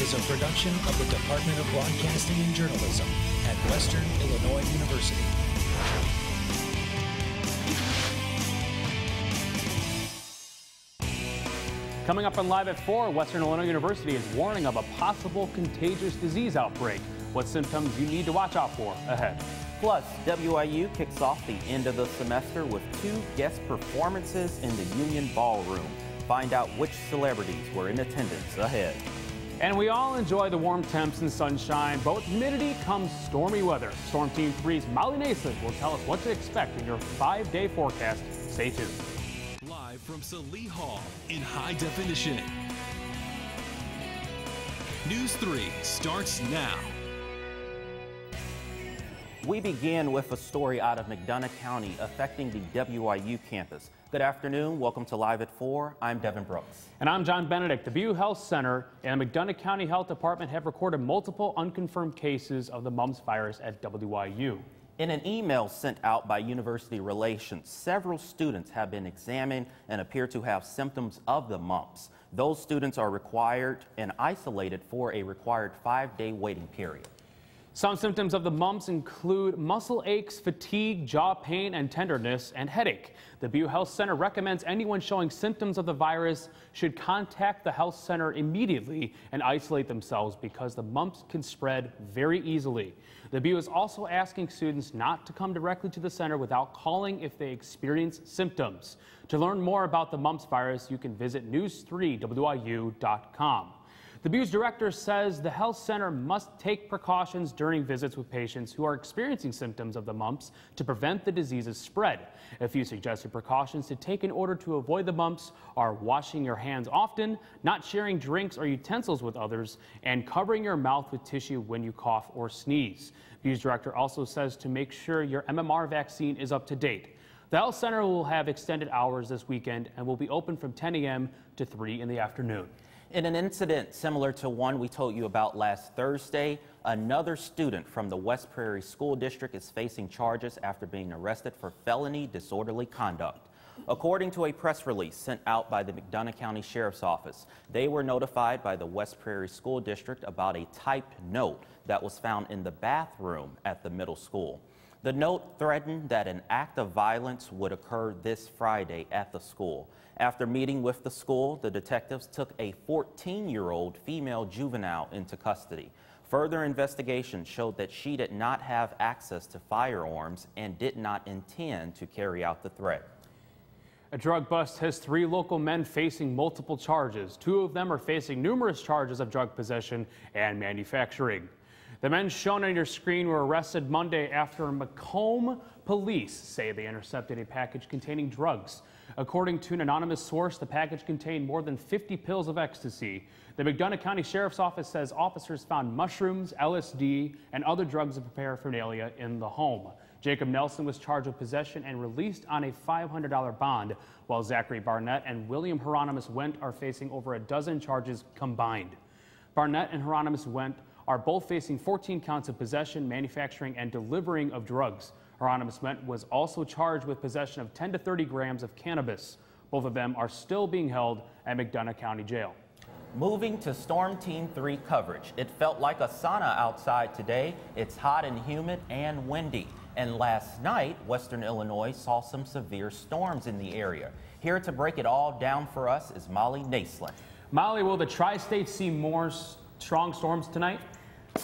is a production of the Department of Broadcasting and Journalism at Western Illinois University. Coming up on Live at 4, Western Illinois University is warning of a possible contagious disease outbreak. What symptoms you need to watch out for ahead. Plus, WIU kicks off the end of the semester with 2 guest performances in the Union Ballroom. Find out which celebrities were in attendance ahead. And we all enjoy the warm temps and sunshine, but with humidity comes stormy weather. Storm Team 3's Molly Naismith will tell us what to expect in your 5-day forecast. Stay tuned. Live from Salee Hall in high definition. News 3 starts now. We begin with a story out of McDonough County affecting the WIU campus. Good afternoon. Welcome to Live at 4. I'm Devin Brooks. And I'm John Benedict. The Butte Health Center and the McDonough County Health Department have recorded multiple unconfirmed cases of the mumps virus at WIU. In an email sent out by University Relations, several students have been examined and appear to have symptoms of the mumps. Those students are required and isolated for a required 5-day waiting period. Some symptoms of the mumps include muscle aches, fatigue, jaw pain, and tenderness, and headache. The Butte Health Center recommends anyone showing symptoms of the virus should contact the health center immediately and isolate themselves because the mumps can spread very easily. The Butte is also asking students not to come directly to the center without calling if they experience symptoms. To learn more about the mumps virus, you can visit news3wiu.com. The Butte's director says the health center must take precautions during visits with patients who are experiencing symptoms of the mumps to prevent the disease's spread. A few suggested precautions to take in order to avoid the mumps are washing your hands often, not sharing drinks or utensils with others, and covering your mouth with tissue when you cough or sneeze. Butte's director also says to make sure your MMR vaccine is up to date. The health center will have extended hours this weekend and will be open from 10 a.m. to 3 in the afternoon. In an incident similar to one we told you about last Thursday, another student from the West Prairie School District is facing charges after being arrested for felony disorderly conduct. According to a press release sent out by the McDonough County Sheriff's Office, they were notified by the West Prairie School District about a typed note that was found in the bathroom at the middle school. The note threatened that an act of violence would occur this Friday at the school. After meeting with the school, the detectives took a 14-year-old female juvenile into custody. Further investigation showed that she did not have access to firearms and did not intend to carry out the threat. A drug bust has 3 local men facing multiple charges. 2 of them are facing numerous charges of drug possession and manufacturing. The men shown on your screen were arrested Monday after Macomb police say they intercepted a package containing drugs. According to an anonymous source, the package contained more than 50 pills of ecstasy. The McDonough County Sheriff's Office says officers found mushrooms, LSD, and other drugs of paraphernalia in the home. Jacob Nelson was charged with possession and released on a $500 bond, while Zachary Barnett and William Hieronymus Wendt are facing over a dozen charges combined. Barnett and Hieronymus Wendt are both facing 14 counts of possession, manufacturing, and delivering of drugs. Hieronymus Wendt was also charged with possession of 10 to 30 grams of cannabis. Both of them are still being held at McDonough County Jail. Moving to Storm Team 3 coverage. It felt like a sauna outside today. It's hot and humid and windy. And last night, Western Illinois saw some severe storms in the area. Here to break it all down for us is Molly Naismith. Molly, will the tri-state see more strong storms tonight?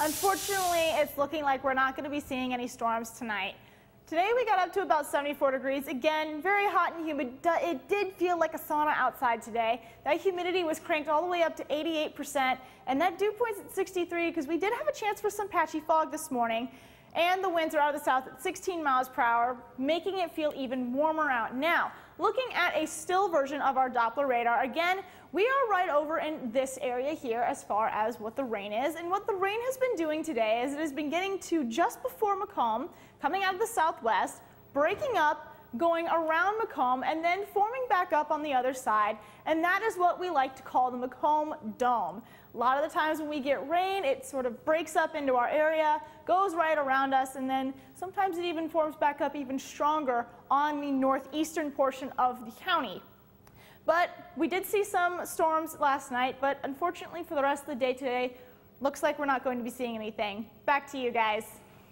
Unfortunately, it's looking like we're not going to be seeing any storms tonight. Today we got up to about 74 degrees. Again, very hot and humid. It did feel like a sauna outside today. That humidity was cranked all the way up to 88%, and that dew point's at 63 because we did have a chance for some patchy fog this morning. And the winds are out of the south at 16 miles per hour, making it feel even warmer out. Now, looking at a still version of our Doppler radar, again, we are right over in this area here as far as what the rain is. And what the rain has been doing today is it has been getting to just before Macomb, coming out of the southwest, breaking up, going around Macomb, and then forming back up on the other side. And that is what we like to call the Macomb Dome. A lot of the times when we get rain, it sort of breaks up into our area, goes right around us, and then sometimes it even forms back up even stronger on the northeastern portion of the county. But we did see some storms last night, but unfortunately for the rest of the day today, Looks like we're not going to be seeing anything. Back to you guys.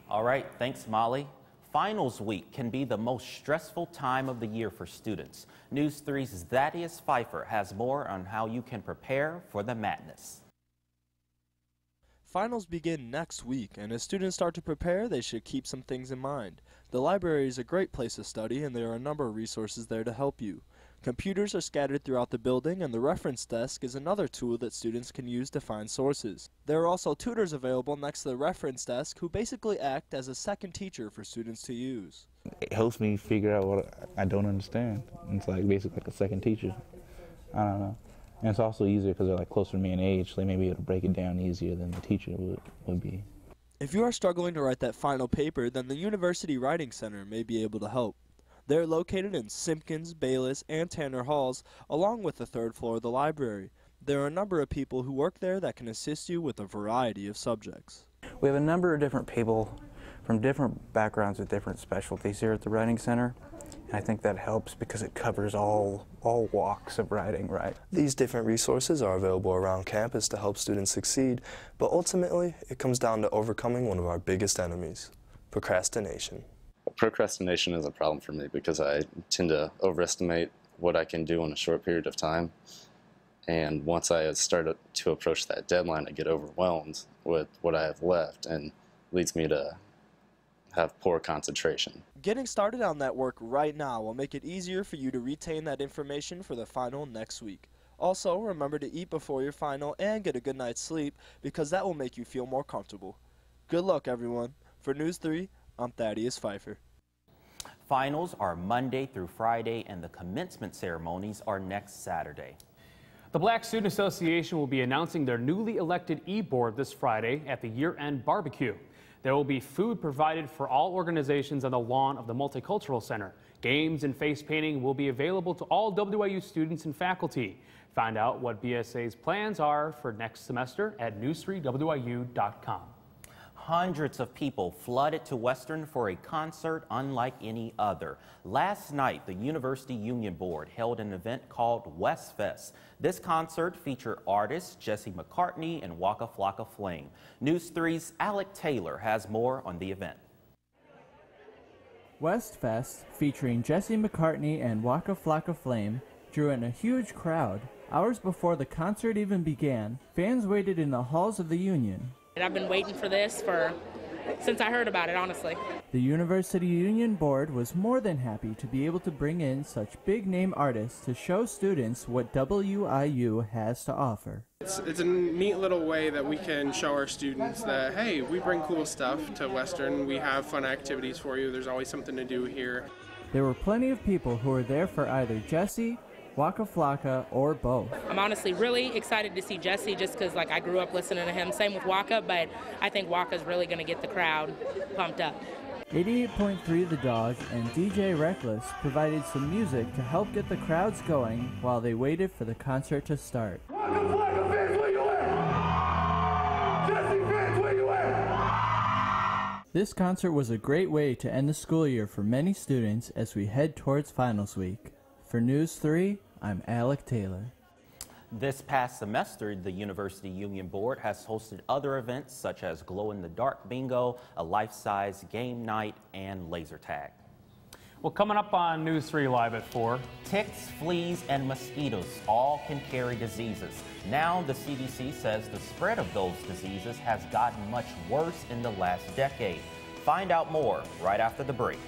All right, thanks, Molly. Finals week can be the most stressful time of the year for students. News 3's Thaddeus Pfeiffer has more on how you can prepare for the madness. Finals begin next week, and as students start to prepare, they should keep some things in mind. The library is a great place to study, and there are a number of resources there to help you. Computers are scattered throughout the building, and the reference desk is another tool that students can use to find sources. There are also tutors available next to the reference desk who basically act as a second teacher for students to use. It helps me figure out what I don't understand. It's like basically like a second teacher. I don't know. And it's also easier because they're like closer to me in age, so they may be able to break it down easier than the teacher would be. If you are struggling to write that final paper, then the University Writing Center may be able to help. They're located in Simpkins, Bayless, and Tanner Halls, along with the third floor of the library. There are a number of people who work there that can assist you with a variety of subjects. We have a number of different people from different backgrounds with different specialties here at the Writing Center. And I think that helps because it covers all walks of writing, right? These different resources are available around campus to help students succeed, but ultimately it comes down to overcoming one of our biggest enemies, procrastination. Procrastination is a problem for me because I tend to overestimate what I can do in a short period of time. And once I start to approach that deadline, I get overwhelmed with what I have left and leads me to have poor concentration. Getting started on that work right now will make it easier for you to retain that information for the final next week. Also, remember to eat before your final and get a good night's sleep because that will make you feel more comfortable. Good luck, everyone. For News 3, I'm Thaddeus Pfeiffer. Finals are Monday through Friday, and the commencement ceremonies are next Saturday. The Black Student Association will be announcing their newly elected e-board this Friday at the year-end barbecue. There will be food provided for all organizations on the lawn of the Multicultural Center. Games and face painting will be available to all WIU students and faculty. Find out what BSA's plans are for next semester at news3wiu.com. Hundreds of people flooded to Western for a concert unlike any other. Last night, the University Union Board held an event called West Fest. This concert featured artists Jesse McCartney and Waka Flocka Flame. News 3's Alec Taylor has more on the event. West Fest, featuring Jesse McCartney and Waka Flocka Flame, drew in a huge crowd. Hours before the concert even began, fans waited in the halls of the Union. I've been waiting for this since I heard about it, honestly. The University Union Board was more than happy to be able to bring in such big-name artists to show students what WIU has to offer. It's a neat little way that we can show our students that, hey, we bring cool stuff to Western. We have fun activities for you. There's always something to do here. There were plenty of people who were there for either Jesse, Waka Flocka, or both. I'm honestly really excited to see Jesse just because I grew up listening to him. Same with Waka, but I think Waka's really going to get the crowd pumped up. 88.3 The Dog and DJ Reckless provided some music to help get the crowds going while they waited for the concert to start. Waka Flocka fans, where you at? Jesse fans, where you at? This concert was a great way to end the school year for many students as we head towards finals week. For News 3, I'm Alec Taylor. This past semester, the University Union Board has hosted other events such as glow-in-the-dark bingo, a life-size game night, and laser tag. Well, coming up on News 3 Live at 4. Ticks, fleas, and mosquitoes all can carry diseases. Now, the CDC says the spread of those diseases has gotten much worse in the last decade. Find out more right after the break.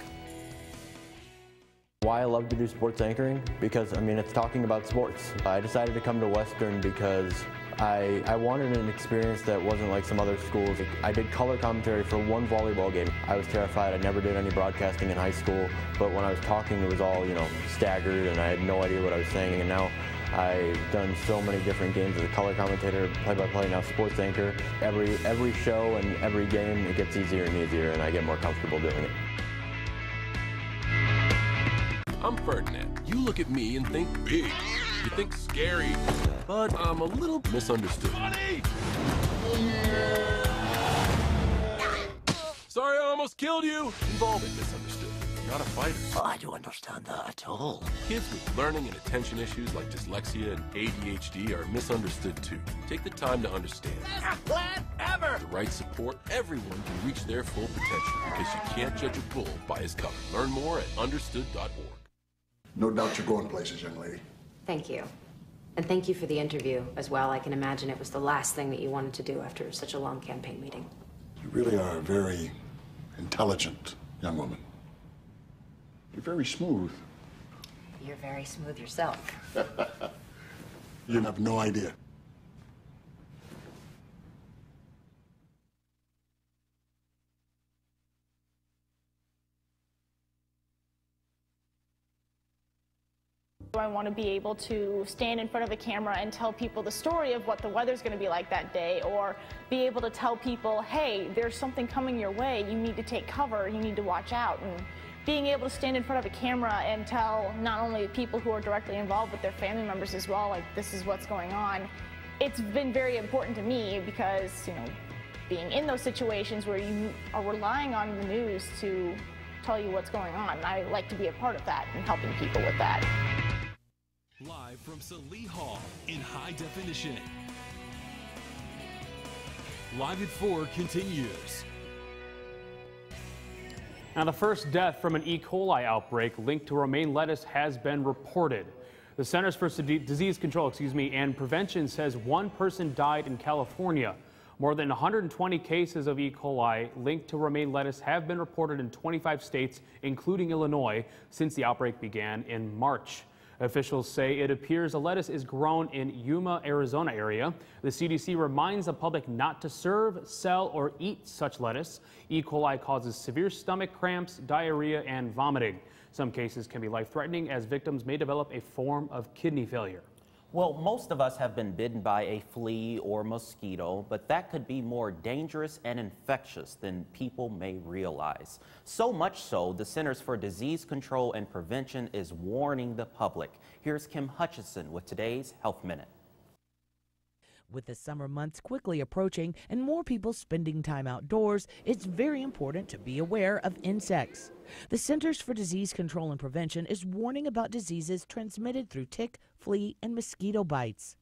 Why I love to do sports anchoring? Because, it's talking about sports. I decided to come to Western because I wanted an experience that wasn't like some other schools. I did color commentary for one volleyball game. I was terrified. I never did any broadcasting in high school, but when I was talking, it was all, staggered, and I had no idea what I was saying. And now I've done so many different games as a color commentator, play-by-play, now sports anchor. Every show and every game, it gets easier and easier, and I get more comfortable doing it. I'm Ferdinand. You look at me and think big. You think scary, but I'm a little misunderstood. Funny! Sorry, I almost killed you. You've all been misunderstood. not a fighter. Oh, I don't understand that at all. Kids with learning and attention issues like dyslexia and ADHD are misunderstood too. Take the time to understand. Best plan ever! With the right support, everyone can reach their full potential because you can't judge a bull by his cover. Learn more at understood.org. No doubt you're going places, young lady. Thank you. And thank you for the interview as well. I can imagine it was the last thing that you wanted to do after such a long campaign meeting. You really are a very intelligent young woman. You're very smooth. You're very smooth yourself. You have no idea. I want to be able to stand in front of a camera and tell people the story of what the weather's going to be like that day, or be able to tell people, hey, there's something coming your way, you need to take cover, you need to watch out. And being able to stand in front of a camera and tell not only people who are directly involved but their family members as well, like, this is what's going on. It's been very important to me because, you know, being in those situations where you are relying on the news to tell you what's going on, I like to be a part of that and helping people with that. Live from Salee Hall in high definition. Live at 4 continues. Now, the first death from an E. coli outbreak linked to romaine lettuce has been reported. The Centers for Disease Control, and Prevention says one person died in California. More than 120 cases of E. coli linked to romaine lettuce have been reported in 25 states, including Illinois, since the outbreak began in March. Officials say it appears the lettuce is grown in Yuma, Arizona area. The CDC reminds the public not to serve, sell, or eat such lettuce. E. coli causes severe stomach cramps, diarrhea, and vomiting. Some cases can be life-threatening as victims may develop a form of kidney failure. Well, most of us have been bitten by a flea or mosquito, but that could be more dangerous and infectious than people may realize. So much so, the Centers for Disease Control and Prevention is warning the public. Here's Kim Hutchison with today's Health Minute. With the summer months quickly approaching and more people spending time outdoors, it's very important to be aware of insects. The Centers for Disease Control and Prevention is warning about diseases transmitted through tick, flea, and mosquito bites.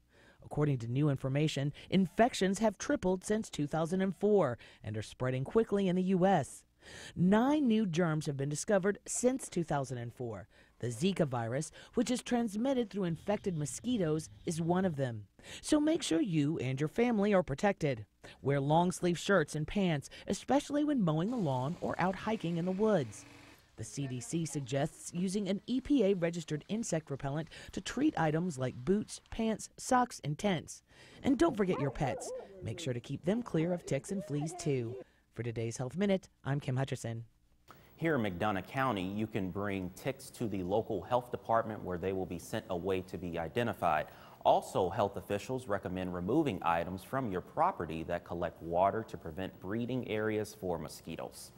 According to new information, infections have tripled since 2004 and are spreading quickly in the U.S. 9 new germs have been discovered since 2004. The Zika virus, which is transmitted through infected mosquitoes, is one of them. So make sure you and your family are protected. Wear long-sleeve shirts and pants, especially when mowing the lawn or out hiking in the woods. The CDC suggests using an EPA-registered insect repellent to treat items like boots, pants, socks, and tents. And don't forget your pets. Make sure to keep them clear of ticks and fleas, too. For today's Health Minute, I'm Kim Hutchison. Here in McDonough County, you can bring ticks to the local health department where they will be sent away to be identified. Also, health officials recommend removing items from your property that collect water to prevent breeding areas for mosquitoes.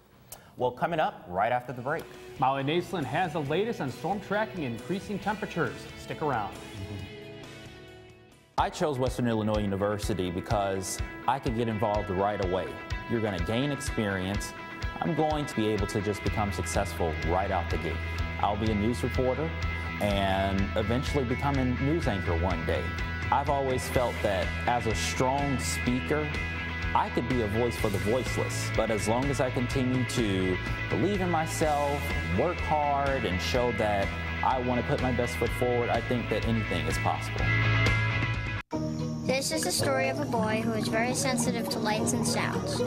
Well, coming up right after the break. Molly Naslin has the latest on storm tracking and increasing temperatures. Stick around. I chose Western Illinois University because I could get involved right away. You're going to gain experience. I'm going to be able to just become successful right out the gate. I'll be a news reporter and eventually become a news anchor one day. I've always felt that as a strong speaker, I could be a voice for the voiceless, but as long as I continue to believe in myself, work hard, and show that I want to put my best foot forward, I think that anything is possible. This is the story of a boy who is very sensitive to lights and sounds.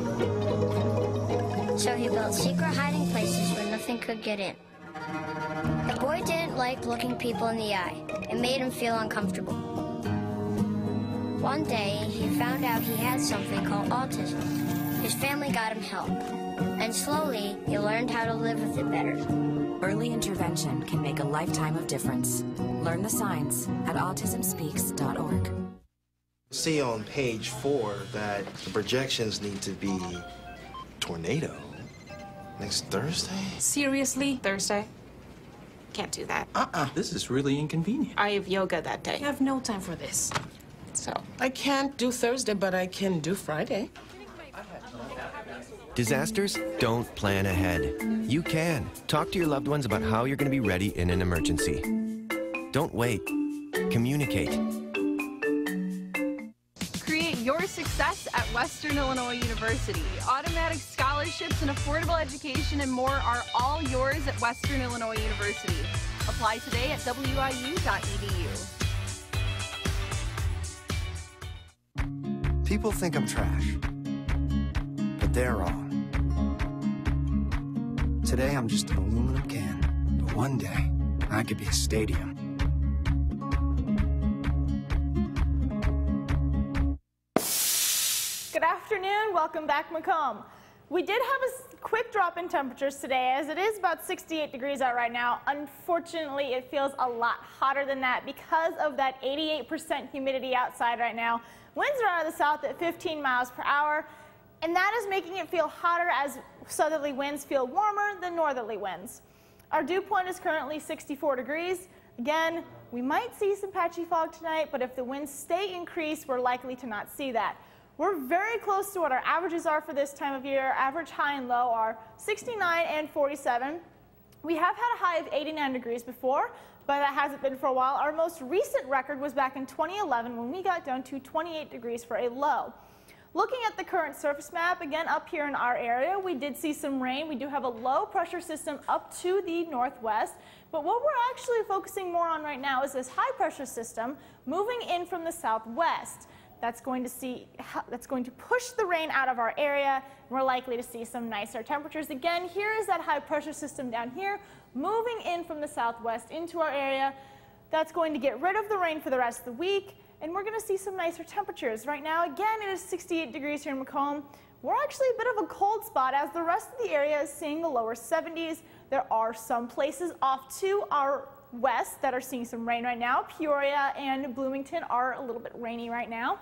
So he built secret hiding places where nothing could get in. The boy didn't like looking people in the eye. It made him feel uncomfortable. One day, he found out he had something called autism. His family got him help. And slowly, he learned how to live with it better. Early intervention can make a lifetime of difference. Learn the signs at autismspeaks.org. See on page 4 that the projections need to be tornado next Thursday? Seriously? Thursday? Can't do that. This is really inconvenient. I have yoga that day. I have no time for this. So. I can't do Thursday, but I can do Friday. Disasters don't plan ahead. You can. Talk to your loved ones about how you're going to be ready in an emergency. Don't wait. Communicate. Create your success at Western Illinois University. Automatic scholarships and affordable education and more are all yours at Western Illinois University. Apply today at wiu.edu. People think I'm trash, but they're wrong. Today I'm just an aluminum can, but one day I could be a stadium. Good afternoon, welcome back, Macomb. We did have a quick drop in temperatures today, as it is about 68 degrees out right now. Unfortunately, it feels a lot hotter than that because of that 88% humidity outside right now. Winds are out of the south at 15 miles per hour, and that is making it feel hotter as southerly winds feel warmer than northerly winds. Our dew point is currently 64 degrees. Again, we might see some patchy fog tonight, but if the winds stay increased, we're likely to not see that. We're very close to what our averages are for this time of year. Average high and low are 69 and 47. We have had a high of 89 degrees before, but that hasn't been for a while. Our most recent record was back in 2011 when we got down to 28 degrees for a low. Looking at the current surface map, again up here in our area, we did see some rain. We do have a low pressure system up to the northwest, but what we're actually focusing more on right now is this high pressure system moving in from the southwest. That's going to push the rain out of our area, and we're likely to see some nicer temperatures. Again, here is that high pressure system down here, moving in from the southwest into our area. That's going to get rid of the rain for the rest of the week, and we're going to see some nicer temperatures. Right now, again, it is 68 degrees here in Macomb. We're actually a bit of a cold spot as the rest of the area is seeing the lower 70s. There are some places off to our west that are seeing some rain right now. Peoria and Bloomington are a little bit rainy right now.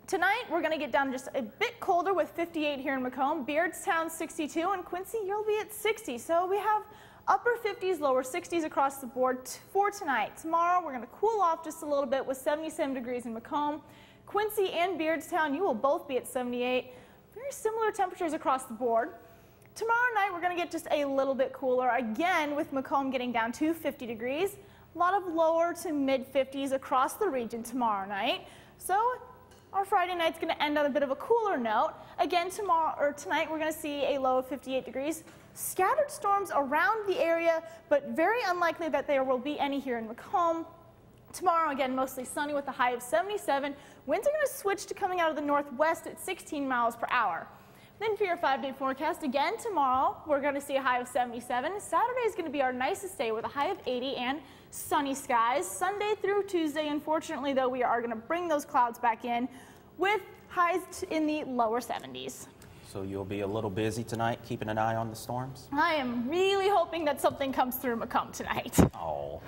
Tonight, we're going to get down just a bit colder with 58 here in Macomb. Beardstown 62, and Quincy, you'll be at 60. So we have upper 50s, lower 60s across the board for tonight. Tomorrow, we're going to cool off just a little bit with 77 degrees in Macomb. Quincy and Beardstown, you will both be at 78. Very similar temperatures across the board. Tomorrow night, we're going to get just a little bit cooler, again with Macomb getting down to 50 degrees. A lot of lower to mid 50s across the region tomorrow night. So our Friday night's going to end on a bit of a cooler note. Again, tonight, we're going to see a low of 58 degrees. Scattered storms around the area, but very unlikely that there will be any here in Macomb. Tomorrow, again, mostly sunny with a high of 77. Winds are going to switch to coming out of the northwest at 16 miles per hour. Then for your 5-day forecast, again tomorrow, we're going to see a high of 77. Saturday is going to be our nicest day with a high of 80 and sunny skies. Sunday through Tuesday, unfortunately, though, we are going to bring those clouds back in with highs in the lower 70s. So you'll be a little busy tonight, keeping an eye on the storms? I am really hoping that something comes through Macomb tonight. Oh.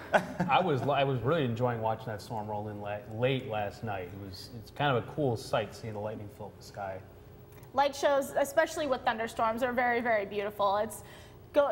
I was really enjoying watching that storm roll in late last night. It's kind of a cool sight seeing the lightning fill the sky. Light shows, especially with thunderstorms, are very, very beautiful. It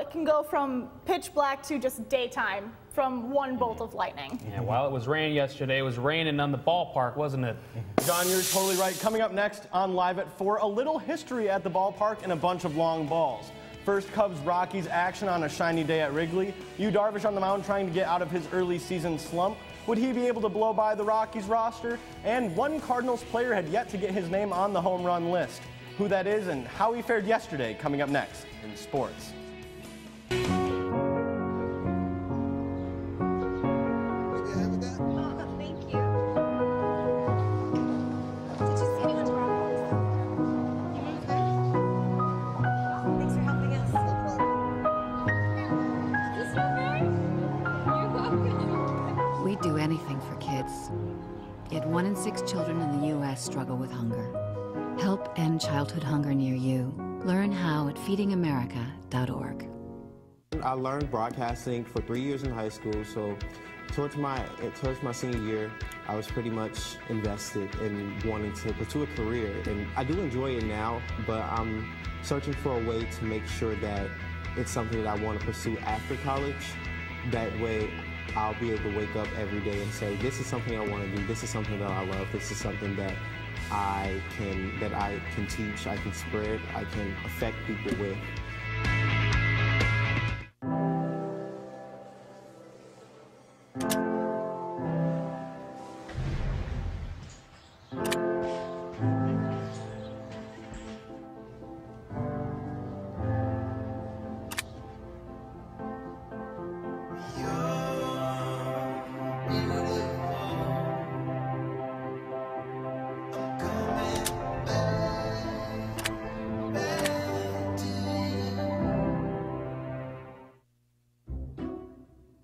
can go from pitch black to just daytime from one bolt of lightning. Yeah, while it was raining yesterday, it was raining on the ballpark, wasn't it? John, you're totally right. Coming up next on Live at 4, a little history at the ballpark and a bunch of long balls. First, Cubs-Rockies action on a shiny day at Wrigley. Yu Darvish on the mound trying to get out of his early season slump. Would he be able to blow by the Rockies roster? And one Cardinals player had yet to get his name on the home run list. Who that is and how he fared yesterday, coming up next in sports. We'd do anything for kids. Yet 1 in 6 children in the U.S. struggle with hunger. Help end childhood hunger near you. Learn how at feedingamerica.org. I learned broadcasting for 3 years in high school, so towards my senior year, I was pretty much invested in wanting to pursue a career. And I do enjoy it now, but I'm searching for a way to make sure that it's something that I want to pursue after college. That way, I'll be able to wake up every day and say, this is something I want to do, this is something that I love, this is something that I can teach, I can spread, I can affect people with.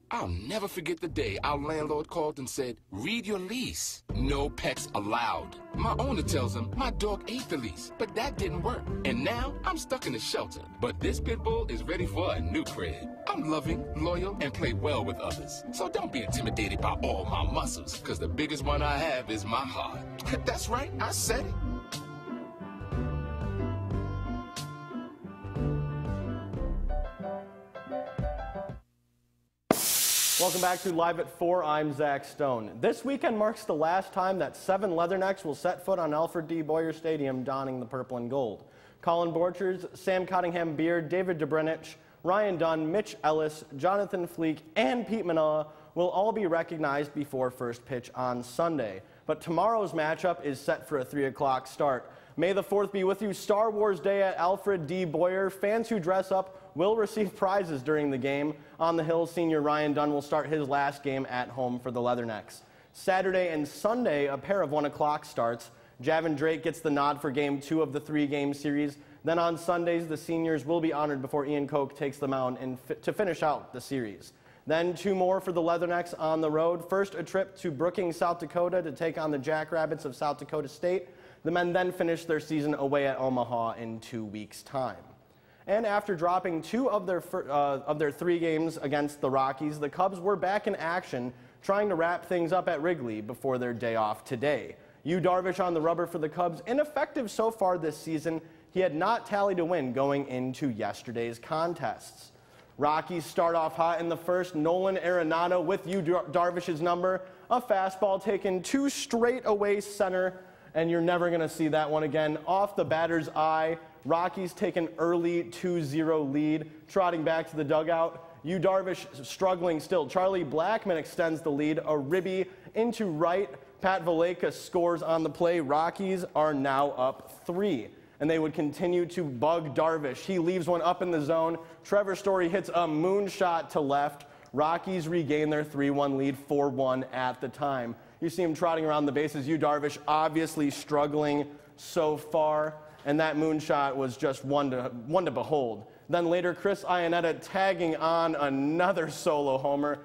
I'll never forget the day our landlord called and said, read your lease. No pets allowed. My owner tells him my dog ate the lease, but that didn't work. And now I'm stuck in a shelter. But this pit bull is ready for a new crib. I'm loving, loyal, and play well with others. So don't be intimidated by all my muscles, because the biggest one I have is my heart. That's right, I said it. Welcome back to Live at 4. I'm Zach Stone. This weekend marks the last time that 7 Leathernecks will set foot on Alfred D. Boyer Stadium donning the purple and gold. Colin Borchers, Sam Cottingham-Beard, David Dobrinich, Ryan Dunn, Mitch Ellis, Jonathan Fleek, and Pete Manila will all be recognized before first pitch on Sunday. But tomorrow's matchup is set for a 3 o'clock start. May the 4th be with you. Star Wars Day at Alfred D. Boyer. Fans who dress up will receive prizes during the game. On the Hill, senior Ryan Dunn will start his last game at home for the Leathernecks. Saturday and Sunday, a pair of 1 o'clock starts. Javin Drake gets the nod for Game 2 of the 3-game series. Then on Sundays, the seniors will be honored before Ian Koch takes the mound to finish out the series. Then 2 more for the Leathernecks on the road. First, a trip to Brookings, South Dakota to take on the Jackrabbits of South Dakota State. The men then finish their season away at Omaha in 2 weeks' time. And after dropping 2 of their 3 games against the Rockies, the Cubs were back in action, trying to wrap things up at Wrigley before their day off today. Yu Darvish on the rubber for the Cubs, ineffective so far this season. He had not tallied a win going into yesterday's contests. Rockies start off hot in the first. Nolan Arenado with Yu Darvish's number, a fastball taken 2 straight away center, and you're never going to see that one again. Off the batter's eye, Rockies take an early 2-0 lead, trotting back to the dugout. Yu Darvish struggling still. Charlie Blackmon extends the lead, a ribby into right. Pat Valleca scores on the play. Rockies are now up 3, and they would continue to bug Darvish. He leaves one up in the zone. Trevor Story hits a moonshot to left. Rockies regain their 3-1 lead, 4-1 at the time. You see him trotting around the bases. Yu Darvish obviously struggling so far, and that moonshot was just one to behold. Then later, Chris Iannetta tagging on another solo homer.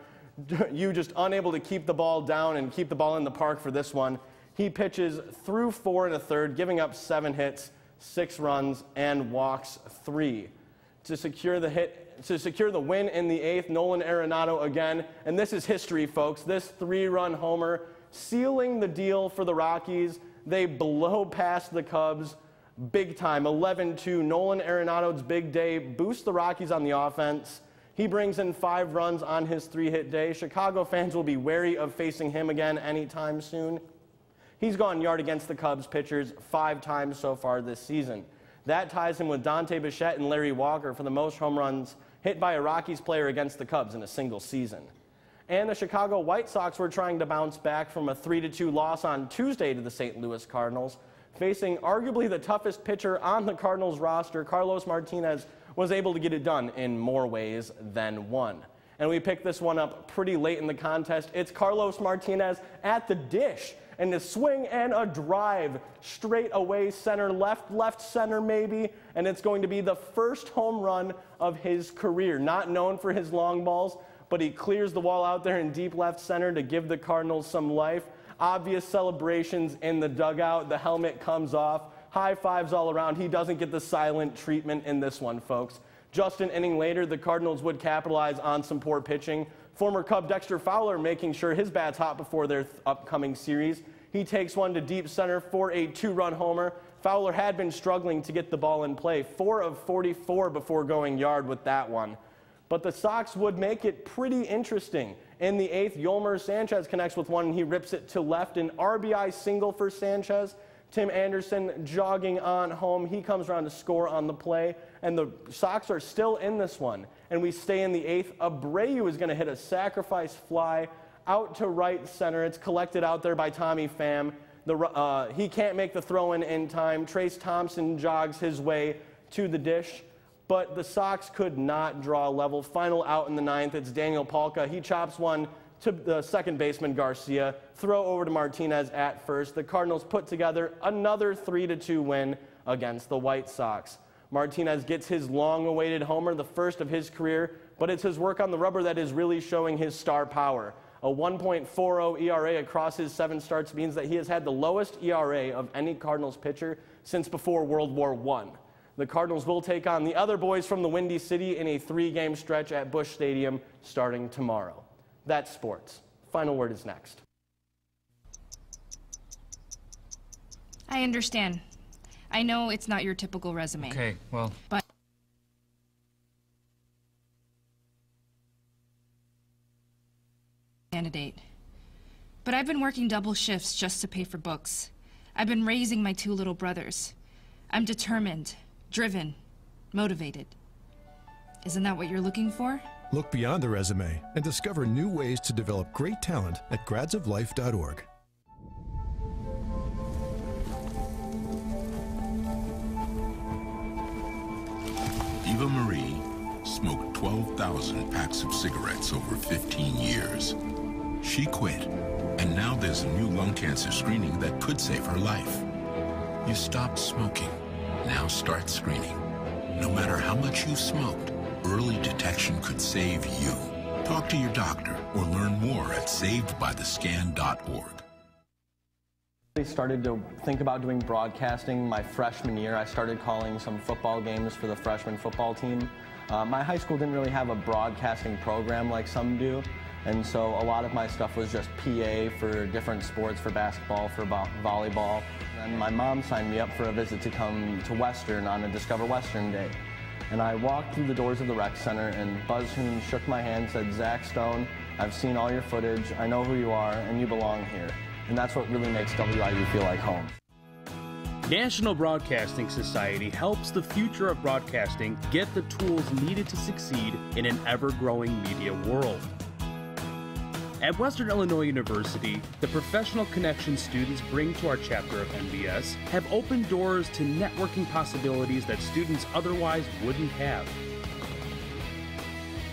Yu just unable to keep the ball down and keep the ball in the park for this one. He pitches through 4 1/3, giving up 7 hits, 6 runs, and walks 3. To secure the win in the 8th, Nolan Arenado again, and this is history, folks. This 3-run homer sealing the deal for the Rockies. They blow past the Cubs big time, 11-2. Nolan Arenado's big day boosts the Rockies on the offense. He brings in 5 runs on his 3-hit day. Chicago fans will be wary of facing him again anytime soon. He's gone yard against the Cubs pitchers 5 times so far this season. That ties him with Dante Bichette and Larry Walker for the most home runs hit by a Rockies player against the Cubs in a single season. And the Chicago White Sox were trying to bounce back from a 3-2 loss on Tuesday to the St. Louis Cardinals. Facing arguably the toughest pitcher on the Cardinals roster, Carlos Martinez was able to get it done in more ways than one. And we picked this one up pretty late in the contest. It's Carlos Martinez at the dish, and a swing and a drive straight away center, left center maybe, and it's going to be the first home run of his career. Not known for his long balls, but he clears the wall out there in deep left center to give the Cardinals some life. Obvious celebrations in the dugout. The helmet comes off. High fives all around. He doesn't get the silent treatment in this one, folks. Just an inning later, the Cardinals would capitalize on some poor pitching. Former Cub Dexter Fowler making sure his bat's hot before their upcoming series. He takes one to deep center for a 2-run homer. Fowler had been struggling to get the ball in play. 4 of 44 before going yard with that one. But the Sox would make it pretty interesting. In the 8th, Yolmer Sanchez connects with one, and he rips it to left. An RBI single for Sanchez Tim Anderson jogging on home. He comes around to score on the play, and the Sox are still in this one. And we stay in the 8th. Abreu is going to hit a sacrifice fly out to right center. It's collected out there by Tommy Pham. He can't make the throw in time. Trace Thompson jogs his way to the dish, but the Sox could not draw level. Final out in the 9th. It's Daniel Palka. He chops one to the second baseman Garcia. Throw over to Martinez at first. The Cardinals put together another 3-2 win against the White Sox. Martinez gets his long-awaited homer, the first of his career, but it's his work on the rubber that is really showing his star power. A 1.40 ERA across his 7 starts means that he has had the lowest ERA of any Cardinals pitcher since before World War I. The Cardinals will take on the other boys from the Windy City in a 3-game stretch at Busch Stadium starting tomorrow. That's sports. Final word is next. I understand. I know it's not your typical resume. Okay, well... But... candidate. But I've been working double shifts just to pay for books. I've been raising my 2 little brothers. I'm determined, driven, motivated. Isn't that what you're looking for? Look beyond the resume and discover new ways to develop great talent at gradsoflife.org. Eva Marie smoked 12,000 packs of cigarettes over 15 years. She quit, and now there's a new lung cancer screening that could save her life. You stopped smoking. Now start screening. No matter how much you smoked, early detection could save you. Talk to your doctor or learn more at savedbythescan.org. I started to think about doing broadcasting my freshman year. I started calling some football games for the freshman football team. My high school didn't really have a broadcasting program like some do, and so a lot of my stuff was just PA for different sports, for basketball, for volleyball. And my mom signed me up for a visit to come to Western on a Discover Western Day. And I walked through the doors of the rec center, and Buzz Hoon shook my hand, said, "Zach Stone, I've seen all your footage, I know who you are, and you belong here." And that's what really makes WIU feel like home. National Broadcasting Society helps the future of broadcasting get the tools needed to succeed in an ever-growing media world. At Western Illinois University, the professional connections students bring to our chapter of NBS have opened doors to networking possibilities that students otherwise wouldn't have.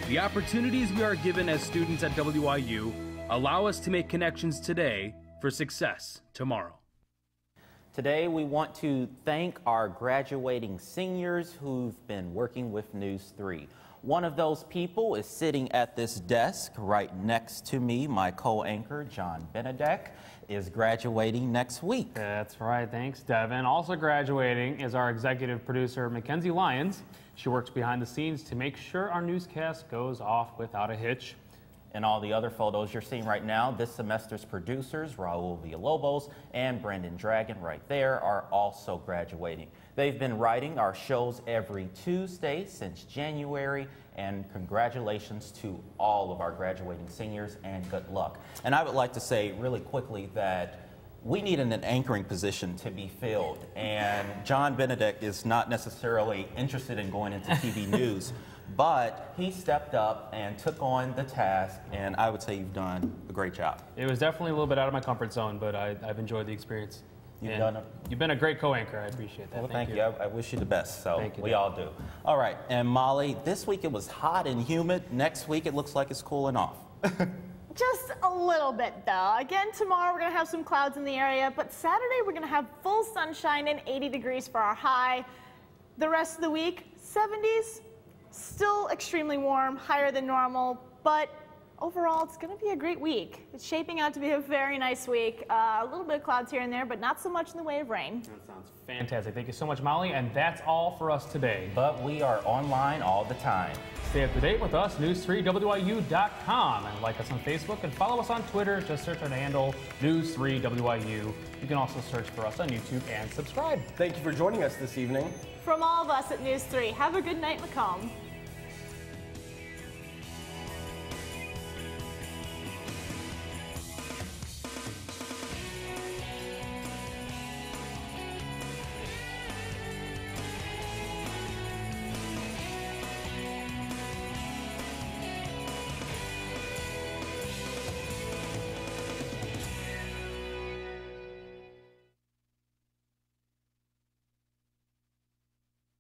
The opportunities we are given as students at WIU allow us to make connections today for success tomorrow. Today, we want to thank our graduating seniors who've been working with NEWS3. One of those people is sitting at this desk right next to me. My co-anchor, John Benedek, is graduating next week. That's right. Thanks, Devin. Also graduating is our executive producer, Mackenzie Lyons. She works behind the scenes to make sure our newscast goes off without a hitch. And all the other photos you're seeing right now, this semester's producers, Raul Villalobos and Brandon Dragon right there, are also graduating. They've been writing our shows every Tuesday since January, and congratulations to all of our graduating seniors and good luck. And I would like to say really quickly that we need an anchoring position to be filled, and John Benedek is not necessarily interested in going into TV news. But he stepped up and took on the task, and I would say you've done a great job. It was definitely a little bit out of my comfort zone, but I've enjoyed the experience. You've been a great co-anchor. I appreciate that. Well, thank you. I wish you the best. So thank you, we all do. All right, and Molly, this week it was hot and humid. Next week it looks like it's cooling off. Just a little bit, though. Again, tomorrow we're going to have some clouds in the area, but Saturday we're going to have full sunshine and 80 degrees for our high. The rest of the week, 70s. Still extremely warm, higher than normal, but overall it's going to be a great week. It's shaping out to be a very nice week. A little bit of clouds here and there, but not so much in the way of rain. That sounds fantastic. Thank you so much, Molly, and that's all for us today. But we are online all the time. Stay up to date with us, news3WIU.com, and like us on Facebook and follow us on Twitter. Just search our handle, News3WIU. You can also search for us on YouTube and subscribe. Thank you for joining us this evening. From all of us at News 3, have a good night, Macomb.